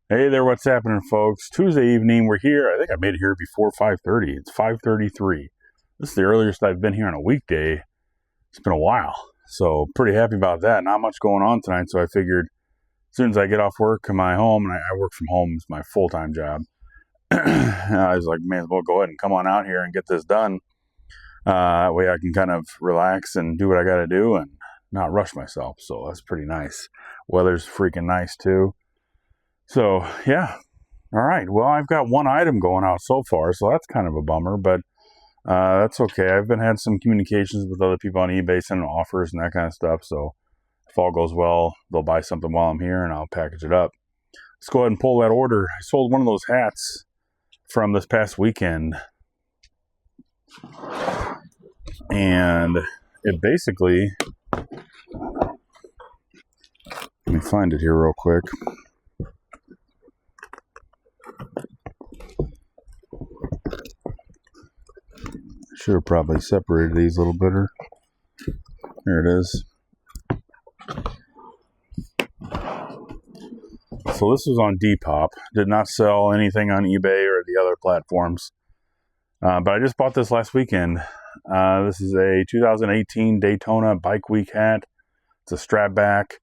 Hey there, what's happening, folks? Tuesday evening, we're here. I think I made it here before 5:30. It's 5:33. This is the earliest I've been here on a weekday. It's been a while, so pretty happy about that. Not much going on tonight, so I figured as soon as I get off work, come my home, and I work from home. It's my full-time job. I was like, may as well go ahead and come on out here and get this done. That way I can kind of relax and do what I got to do and not rush myself. So that's pretty nice. Weather's freaking nice too. So, yeah. All right. Well, I've got one item going out so far, so that's kind of a bummer, but that's okay. I've been had some communications with other people on eBay, sending offers and that kind of stuff. So, if all goes well, they'll buy something while I'm here and I'll package it up. Let's go ahead and pull that order. I sold one of those hats from this past weekend. And it basically, let me find it here real quick. Should have probably separated these a little better. There it is. So this was on Depop. Did not sell anything on eBay or the other platforms. But I just bought this last weekend. This is a 2018 Daytona Bike Week hat. It's a strap back.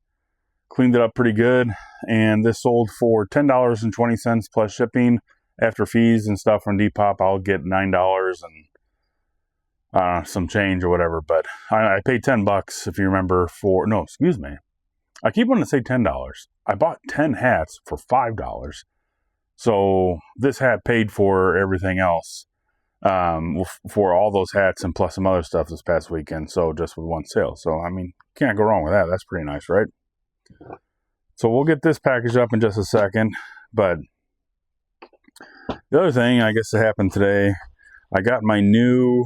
Cleaned it up pretty good. And this sold for $10.20 plus shipping. After fees and stuff from Depop, I'll get $9 and some change or whatever, but I paid $10 if you remember for, no, excuse me. I keep wanting to say $10. I bought 10 hats for $5. So this hat paid for everything else, for all those hats and plus some other stuff this past weekend. So just with one sale. So, I mean, can't go wrong with that. That's pretty nice, right? So we'll get this packaged up in just a second, but the other thing I guess that happened today, I got my new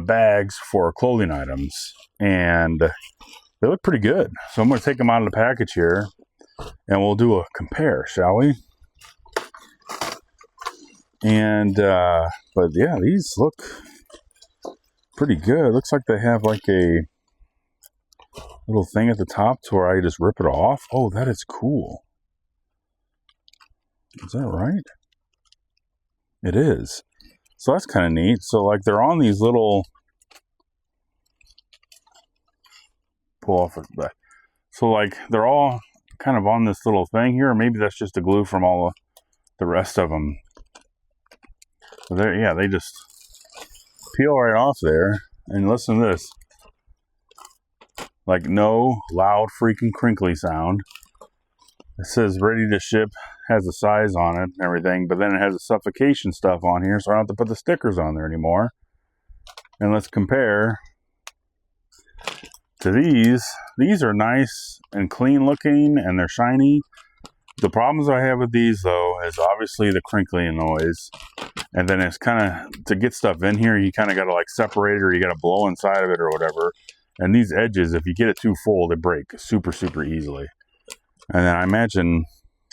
bags for clothing items, and they look pretty good. So I'm going to take them out of the package here, and we'll do a compare, shall we? And, but yeah, these look pretty good. Looks like they have like a little thing at the top to where I just rip it off. Oh, that is cool. Is that right? It is. So that's kind of neat. So like they're on these little, pull off it back. So like they're all kind of on this little thing here, or maybe that's just the glue from all the rest of them. So there, yeah, they just peel right off there. And listen to this. Like no loud freaking crinkly sound. It says ready to ship, has a size on it and everything, but then it has a suffocation stuff on here, so I don't have to put the stickers on there anymore. And let's compare to these. These are nice and clean looking, and they're shiny. The problems I have with these, though, is obviously the crinkling noise. And then it's kind of, to get stuff in here, you kind of got to like separate it, or you got to blow inside of it or whatever. And these edges, if you get it too full, they break super, super easily. And then I imagine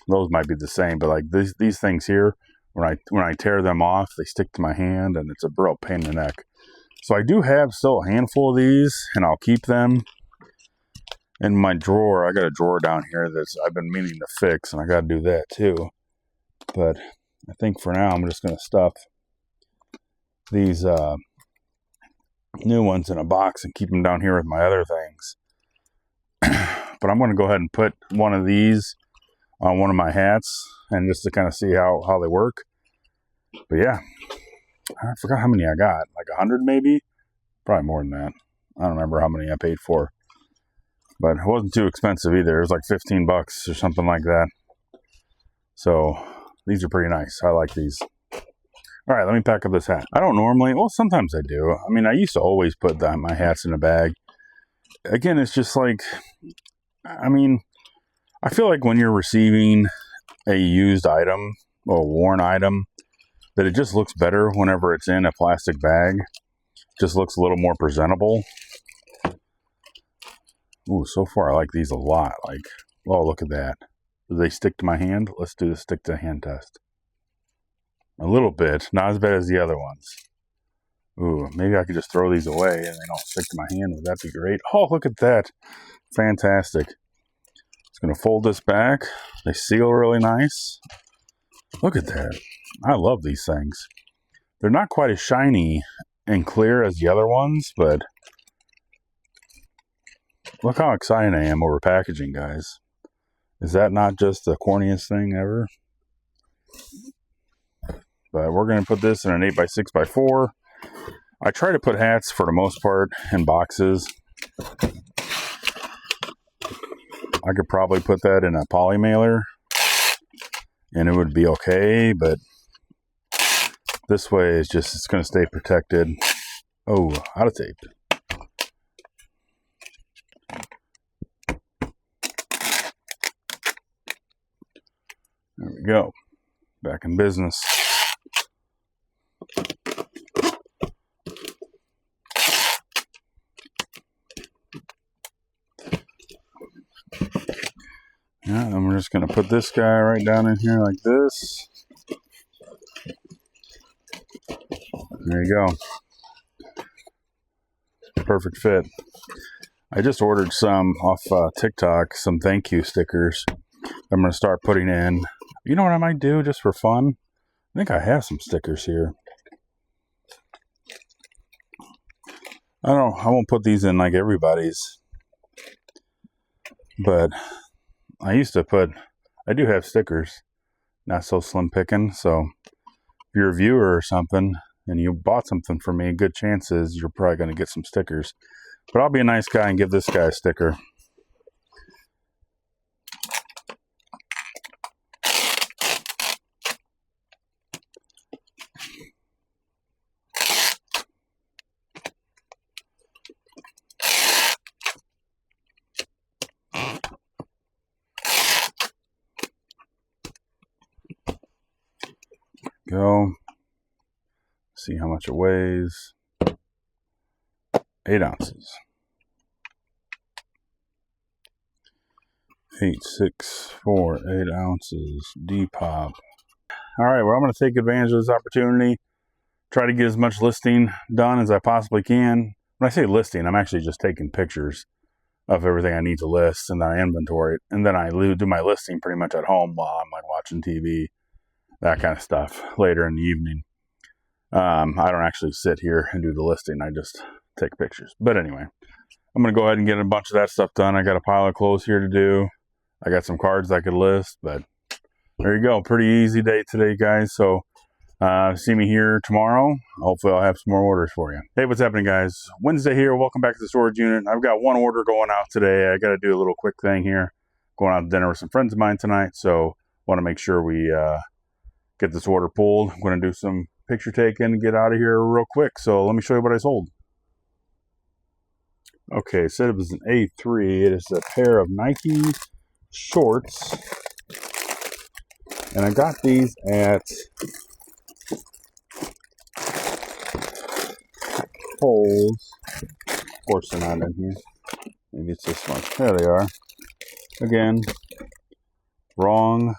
those might be the same, but like these things here, when I tear them off, they stick to my hand, and it's a real pain in the neck. So I do have still a handful of these, and I'll keep them in my drawer. I got a drawer down here that's I've been meaning to fix, and I got to do that too. But I think for now, I'm just going to stuff these new ones in a box and keep them down here with my other things. But I'm going to go ahead and put one of these on one of my hats, and just to kind of see how they work. But yeah, I forgot how many I got, like 100 maybe, probably more than that. I don't remember how many I paid for, but it wasn't too expensive either. It was like $15 or something like that. So these are pretty nice. I like these. All right, let me pack up this hat. I don't normally, well, sometimes I do. I mean, I used to always put my hats in a bag. Again, it's just like, I mean, I feel like when you're receiving a used item or a worn item, that it just looks better whenever it's in a plastic bag. Just looks a little more presentable. Ooh, so far I like these a lot. Like, oh, look at that. Do they stick to my hand? Let's do the stick to hand test. A little bit, not as bad as the other ones. Ooh, maybe I could just throw these away and they don't stick to my hand. Would that be great? Oh, look at that. Fantastic. Let's Gonna fold this back. They seal really nice. Look at that. I love these things. They're not quite as shiny and clear as the other ones, but look how excited I am over packaging, guys. Is that not just the corniest thing ever? But we're going to put this in an 8x6x4. I try to put hats, for the most part, in boxes. I could probably put that in a poly mailer, and it would be okay, but this way it's going to stay protected. Oh, out of tape. There we go. Back in business. Yeah, and we're just going to put this guy right down in here like this. There you go. Perfect fit. I just ordered some off TikTok, some thank you stickers I'm going to start putting in. You know what I might do just for fun? I think I have some stickers here. I won't put these in like everybody's. But I do have stickers. Not so slim picking. So if you're a viewer or something and you bought something for me, good chances you're probably going to get some stickers. But I'll be a nice guy and give this guy a sticker. Go. See how much it weighs. 8 ounces. 8, 6, 4, 8 ounces. Depop. Alright, well, I'm going to take advantage of this opportunity. Try to get as much listing done as I possibly can. When I say listing, I'm actually just taking pictures of everything I need to list, and then I inventory it. And then I do my listing pretty much at home while I'm like watching TV. That kind of stuff later in the evening. I don't actually sit here and do the listing. I just take pictures. But anyway, I'm going to go ahead and get a bunch of that stuff done. I got a pile of clothes here to do. I got some cards I could list, but there you go. Pretty easy day today, guys. So see me here tomorrow. Hopefully I'll have some more orders for you. Hey, what's happening, guys? Wednesday here. Welcome back to the storage unit. I've got one order going out today. I got to do a little quick thing here. Going out to dinner with some friends of mine tonight. So want to make sure we get this order pulled. I'm going to do some picture taking and get out of here real quick. So let me show you what I sold. Okay, said it was an A3. It is a pair of Nike shorts. And I got these at Kohl's. Of course they're not in here. Maybe it's this one. There they are. Again, wrong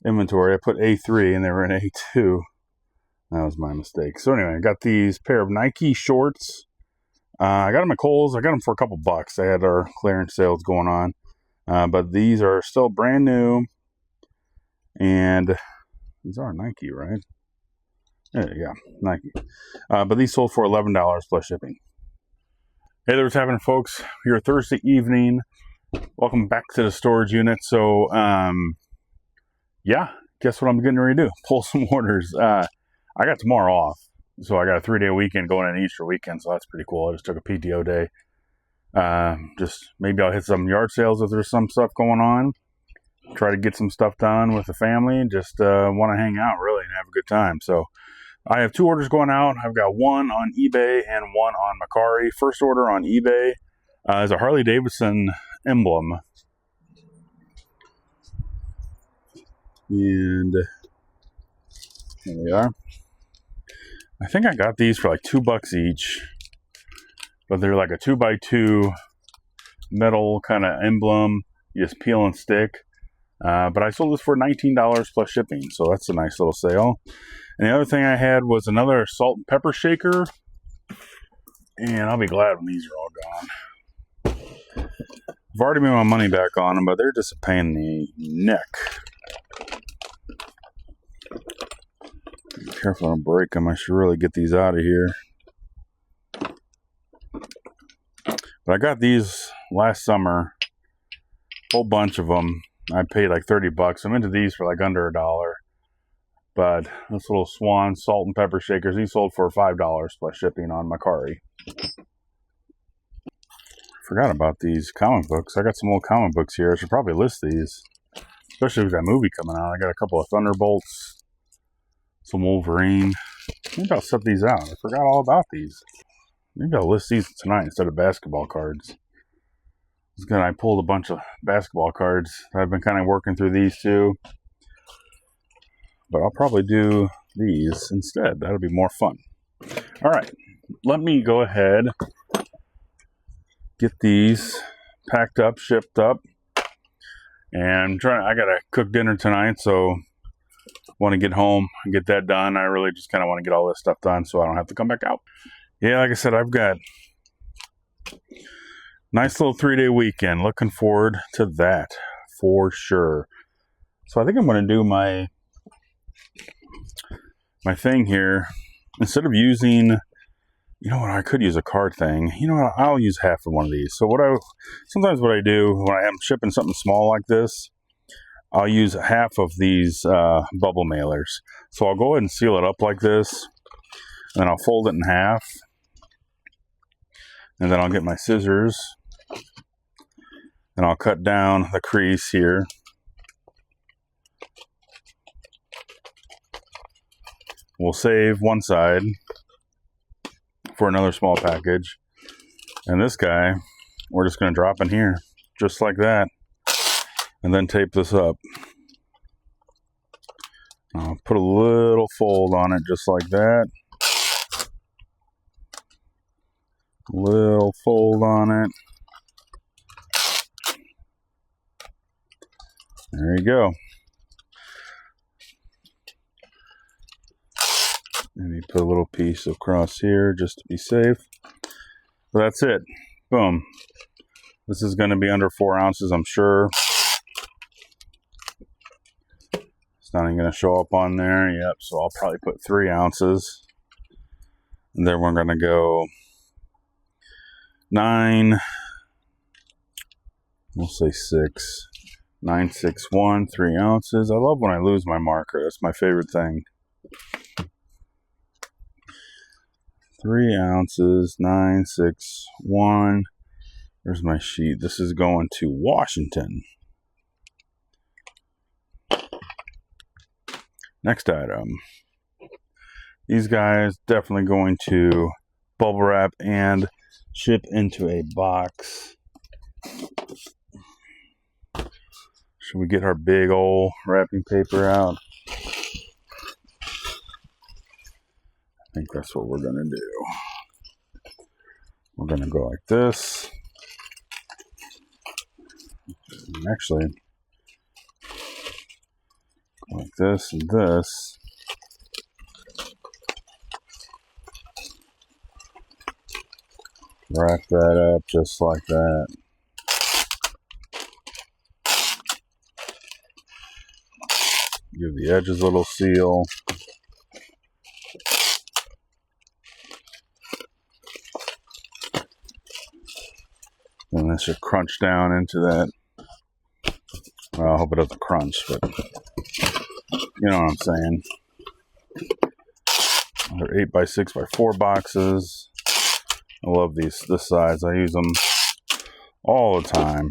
inventory. I put A3 and they were in A2. That was my mistake. So anyway, I got these pair of Nike shorts. I got them at Kohl's. I got them for a couple bucks. I had our clearance sales going on. But these are still brand new. And these are Nike, right? There you go. Nike. But these sold for $11 plus shipping. Hey there, what's happening, folks? Here Thursday evening. Welcome back to the storage unit. So, yeah, guess what I'm getting ready to do? Pull some orders. I got tomorrow off. So I got a 3-day weekend going in Easter weekend. So that's pretty cool. I just took a PTO day. Just maybe I'll hit some yard sales if there's some stuff going on. Try to get some stuff done with the family. Just want to hang out, really, and have a good time. So I have 2 orders going out. I've got one on eBay and one on Mercari. First order on eBay is a Harley Davidson emblem. And there they are. I think I got these for like $2 each. But they're like a 2x2 metal kind of emblem. You just peel and stick. But I sold this for $19 plus shipping. So that's a nice little sale. And the other thing I had was another salt and pepper shaker. And I'll be glad when these are all gone. I've already made my money back on them, but they're just a pain in the neck. Be careful, I don't break them. I should really get these out of here. But I got these last summer, a whole bunch of them. I paid like 30 bucks. I'm into these for like under $1. But this little Swan salt and pepper shakers, these sold for $5 plus shipping on Macari. Forgot about these comic books. I got some old comic books here. I should probably list these, especially with that movie coming out. I got a couple of Thunderbolts, some Wolverine. Maybe I'll set these out. I forgot all about these. Maybe I'll list these tonight instead of basketball cards. I pulled a bunch of basketball cards. I've been kind of working through these too. But I'll probably do these instead. That'll be more fun. All right. Let me go ahead, get these packed up, shipped up. And I got to cook dinner tonight, so want to get home and get that done. I really just kind of want to get all this stuff done so I don't have to come back out. Yeah, like I said, I've got nice little 3-day weekend. Looking forward to that for sure. So I think I'm going to do my thing here. Instead of using, you know what, I could use a card thing. You know what, I'll use half of one of these. So sometimes what I do when I am shipping something small like this, I'll use half of these bubble mailers. So I'll go ahead and seal it up like this, and then I'll fold it in half. And then I'll get my scissors, and I'll cut down the crease here. We'll save one side for another small package. And this guy, we're just going to drop in here, just like that. And then tape this up. I'll put a little fold on it, just like that. Little fold on it. There you go. Maybe put a little piece across here just to be safe. But that's it. Boom. This is going to be under 4 ounces, I'm sure. It's not even going to show up on there. Yep, so I'll probably put 3 ounces. And then we're going to go 9, we'll say 6, 9, 6, 1, 3 ounces. I love when I lose my marker. That's my favorite thing. 3 ounces, 9, 6, 1. There's my sheet. This is going to Washington. Next item. These guys definitely going to bubble wrap and ship into a box. Should we get our big old wrapping paper out? I think that's what we're going to do. We're going to go like this. Actually, go like this and this. Wrap that up just like that. Give the edges a little seal. And this should crunch down into that. Well, I hope it doesn't crunch, but you know what I'm saying. They're 8x6x4 boxes. I love this size. I use them all the time.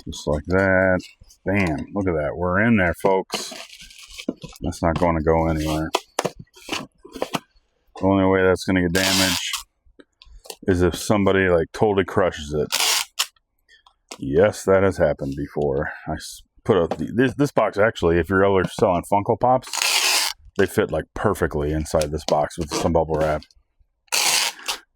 Just like that. Bam. Look at that. We're in there, folks. That's not going to go anywhere. The only way that's going to get damaged is if somebody like totally crushes it. Yes, that has happened before. I put this box, actually, if you're ever selling Funko Pops, they fit like perfectly inside this box with some bubble wrap.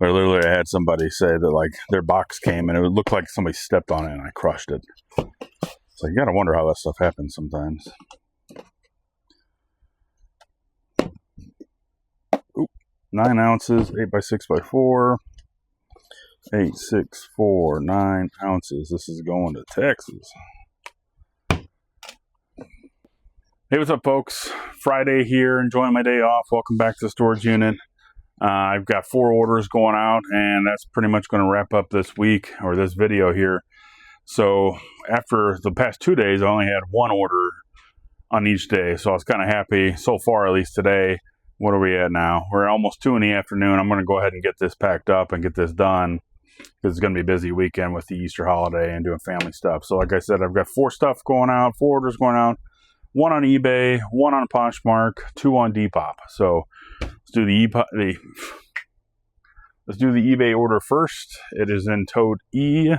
But literally, I had somebody say that like their box came and it would look like somebody stepped on it and I crushed it. So you gotta wonder how that stuff happens sometimes. 9 ounces, 8x6x4. 8, 6, 4, 9 ounces. This is going to Texas. Hey, what's up, folks? Friday here, enjoying my day off. Welcome back to the storage unit. I've got 4 orders going out, and that's pretty much going to wrap up this week, or this video here. So after the past 2 days, I only had 1 order on each day, so I was kind of happy so far, at least today. What are we at now? We're at almost 2 in the afternoon. I'm going to go ahead and get this packed up and get this done, because it's going to be a busy weekend with the Easter holiday and doing family stuff. So like I said, I've got 4 stuff going out, 4 orders going out, 1 on eBay, 1 on Poshmark, 2 on Depop. So let's do the eBay order first. It is in Toad E,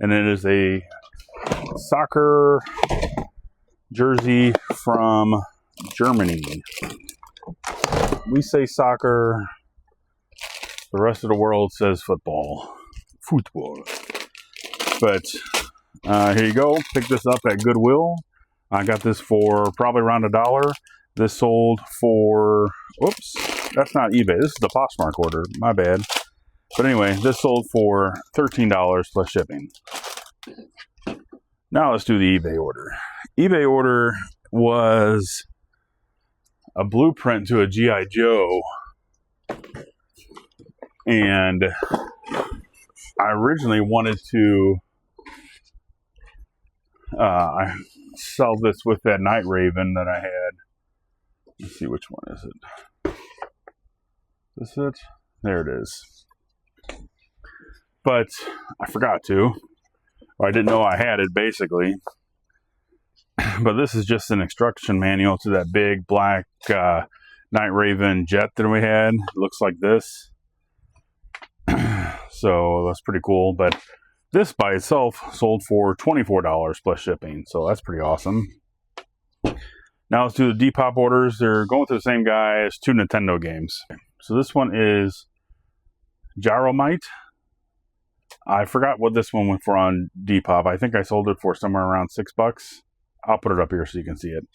and it is a soccer jersey from Germany. We say soccer. The rest of the world says football. But here you go. Pick this up at Goodwill. I got this for probably around $1. This sold for, oops, that's not eBay. This is the Poshmark order. My bad. But anyway, this sold for $13 plus shipping. Now let's do the eBay order. eBay order was a blueprint to a G.I. Joe. And I originally wanted to sell this with that Night Raven that I had. Let's see, which one is it? Is this it? There it is. But I forgot to. Or I didn't know I had it, basically. But this is just an instruction manual to that big black Night Raven jet that we had. It looks like this. So that's pretty cool. But this by itself sold for $24 plus shipping. So that's pretty awesome. Now let's do the Depop orders. They're going to the same guy as 2 Nintendo games. So this one is Gyromite. I forgot what this one went for on Depop. I think I sold it for somewhere around $6. I'll put it up here so you can see it.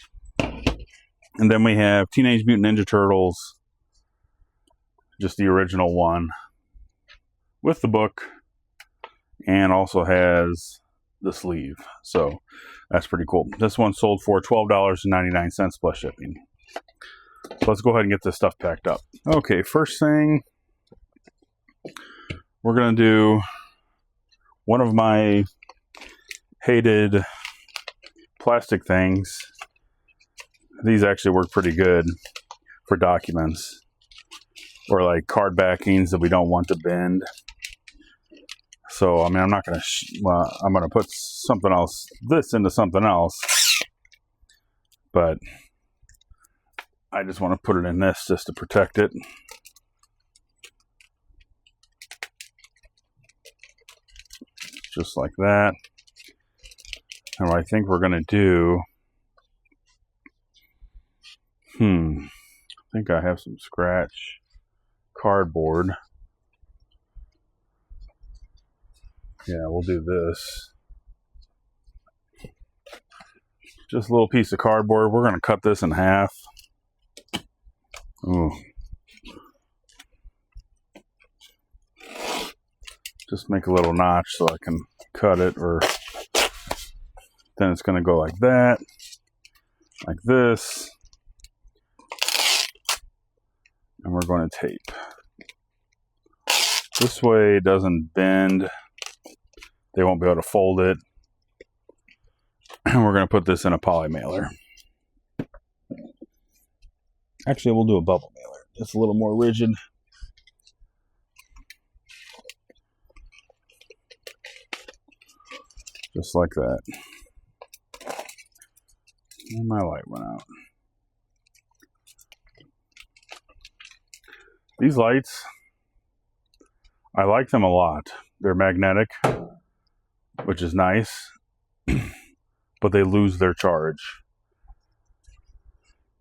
And then we have Teenage Mutant Ninja Turtles. Just the original one. With the book. And also has the sleeve. So that's pretty cool. This one sold for $12.99 plus shipping. So let's go ahead and get this stuff packed up. Okay, first thing, we're going to do one of my hated plastic things. These actually work pretty good for documents or like card backings that we don't want to bend. So, I mean, I'm not going to, I'm going to put something else, this into something else. But I just want to put it in this just to protect it. Just like that. And what I think we're going to do, I think I have some scratch cardboard. Yeah, we'll do this. Just a little piece of cardboard. We're going to cut this in half. Ooh. Just make a little notch so I can cut it, or then it's going to go like that, like this, and we're going to tape. This way it doesn't bend. They won't be able to fold it. And we're going to put this in a poly mailer. Actually, we'll do a bubble mailer. It's a little more rigid. Just like that. And my light went out. These lights, I like them a lot. They're magnetic, which is nice, but they lose their charge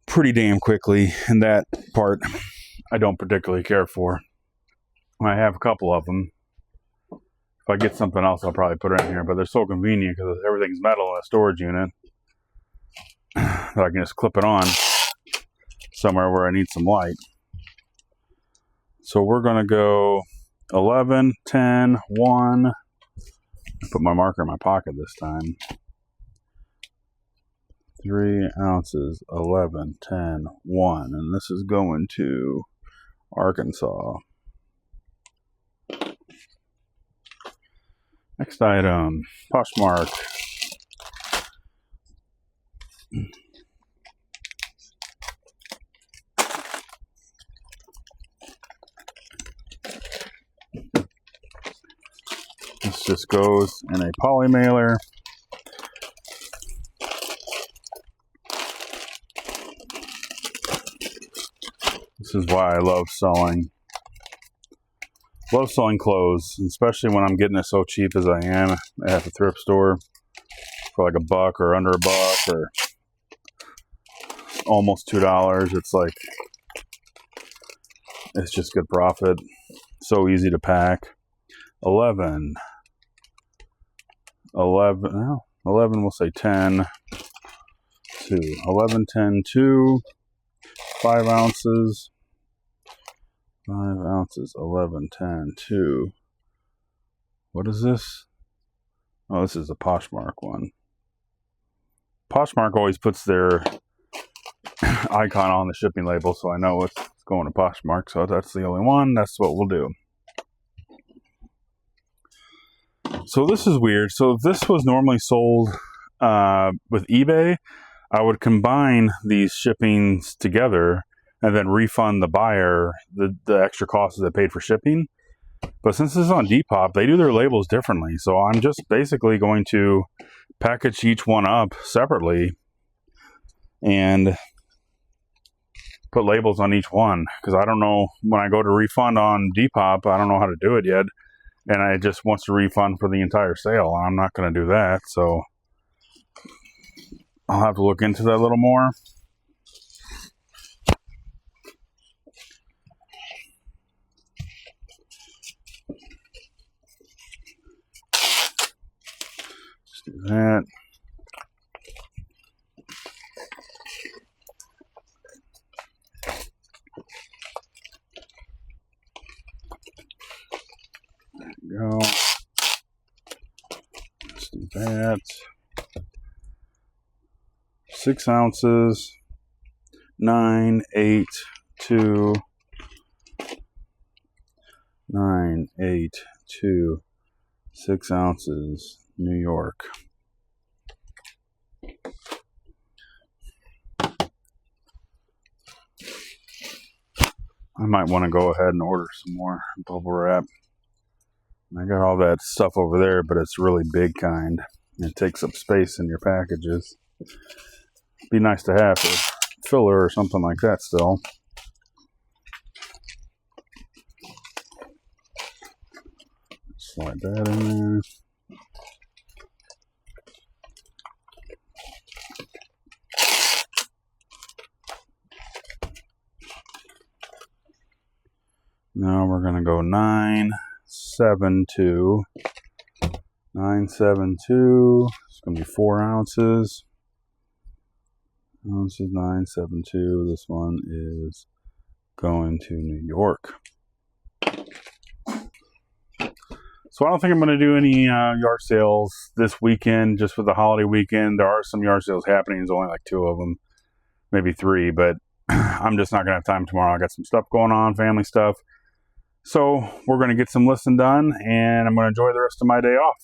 pretty damn quickly, and that part I don't particularly care for. I have a couple of them. If I get something else, I'll probably put it in here, but they're so convenient because everything's metal in a storage unit that I can just clip it on somewhere where I need some light. So we're going to go 11, 10, 1. Put my marker in my pocket this time. 3 ounces, 11, 10, 1. And this is going to Arkansas. Next item, Poshmark. This just goes in a poly mailer. This is why I love selling. Love selling clothes, especially when I'm getting it so cheap as I am at the thrift store for like $1 or under $1 or almost $2. It's like, it's just good profit. So easy to pack. 11, we'll say 10, 2, 11, 10, 2, 5 ounces, 5 ounces, 11, 10, 2. What is this? Oh, this is the Poshmark one. Poshmark always puts their icon on the shipping label, so I know it's going to Poshmark, so that's the only one. That's what we'll do. So this is weird. So if this was normally sold with eBay, I would combine these shippings together and then refund the buyer the extra costs they paid for shipping. But since this is on Depop, they do their labels differently. So I'm just basically going to package each one up separately and put labels on each one. Because I don't know, when I go to refund on Depop, I don't know how to do it yet. And I just wants to refund for the entire sale. I'm not going to do that. So I'll have to look into that a little more. Just do that. There we go. Let's do that. 6 ounces, 9, 8, 2, 9, 8, 2, 6 ounces, New York. I might want to go ahead and order some more bubble wrap. I got all that stuff over there, but it's really big kind. It takes up space in your packages. Be nice to have a filler or something like that still. Slide that in there. Now we're going to go 972. 972. It's going to be 4 ounces. Ounces 972. This one is going to New York. So I don't think I'm going to do any yard sales this weekend, just for the holiday weekend. There are some yard sales happening. There's only like 2 of them, maybe 3, but I'm just not going to have time tomorrow. I got some stuff going on, family stuff. So we're going to get some listing done, and I'm going to enjoy the rest of my day off.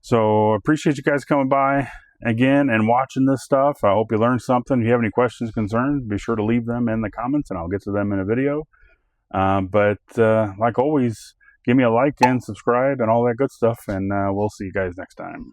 So appreciate you guys coming by again and watching this stuff. I hope you learned something. If you have any questions, concerns, be sure to leave them in the comments, and I'll get to them in a video. But like always, give me a like and subscribe and all that good stuff, and we'll see you guys next time.